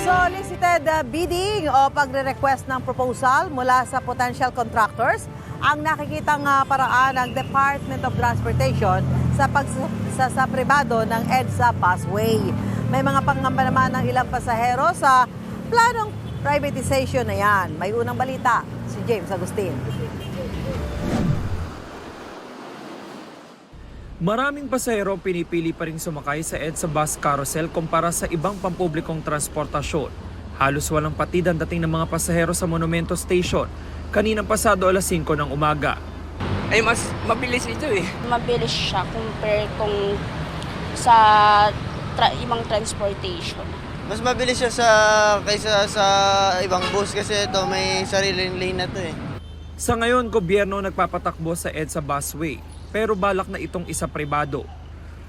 Solicited bidding o pagre-request ng proposal mula sa potential contractors ang nakikitang paraan ng Department of Transportation sa pribado ng EDSA busway. May mga pangamba naman ng ilang pasahero sa planong privatization na yan. May unang balita, si James Agustin. Maraming pasahero pinipili pa rin sumakay sa EDSA bus carousel kumpara sa ibang pampublikong transportasyon. Halos walang patid ang dating ng mga pasahero sa Monumento Station kaninang pasado alas 5 ng umaga. Ay mas mabilis ito eh. Mabilis siya compare kung sa ibang transportation. Mas mabilis siya kaysa sa ibang bus kasi ito may sariling lane na to eh. Sa ngayon, gobyerno nagpapatakbo sa EDSA busway, pero balak na itong isa pribado.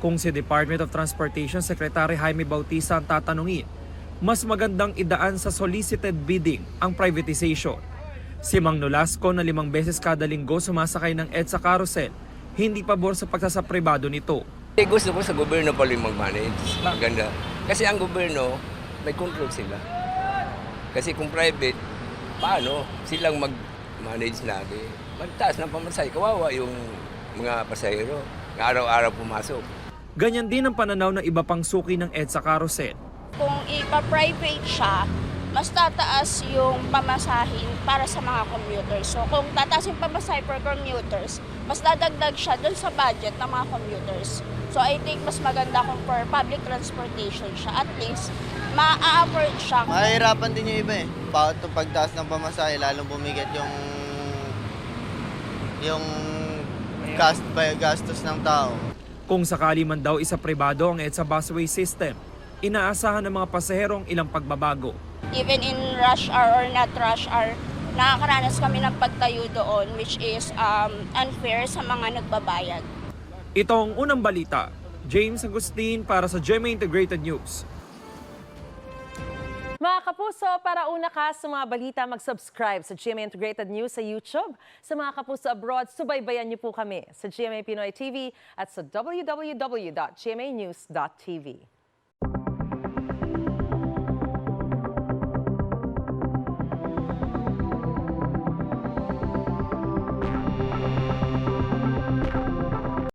Kung si Department of Transportation Secretary Jaime Bautista ang tatanungin, mas magandang idaan sa solicited bidding ang privatization. Si Mang Nolasco na 5 beses kada linggo sumasakay ng EDSA carousel, hindi pabor sa pagsasapribado nito. Gusto ko sa gobyerno pala yung mag-manage. Maganda. Kasi ang gobyerno, may control sila. Kasi kung private, paano? Silang mag-manage lagi. Magtaas ng pamasahe, kawawa yung mga pasahero na araw-araw pumasok. Ganyan din ang pananaw ng iba pang suki ng EDSA carousel. Kung ipa-private siya, mas tataas yung pamasahin para sa mga commuters. So kung tataas yung pamasahe per commuters, mas dadagdag siya dun sa budget ng mga commuters. So I think mas maganda kung for public transportation siya. At least, ma-afford siya. Mahirapan din yung iba eh. Bakit itong pagtaas ng pamasahe, lalong bumigat yung gastos ng tao. Kung sakali man daw isa pribado ang EDSA busway system, inaasahan ng mga pasaherong ilang pagbabago. Even in rush hour or not rush hour, nakakaranas kami ng pagtayo doon which is unfair sa mga nagbabayad. Ito ang unang balita. James Agustin para sa GMA Integrated News. Mga kapuso, para una ka sa mga balita, mag-subscribe sa GMA Integrated News sa YouTube. Sa mga kapuso abroad, subaybayan niyo po kami sa GMA Pinoy TV at sa www.gmanews.tv.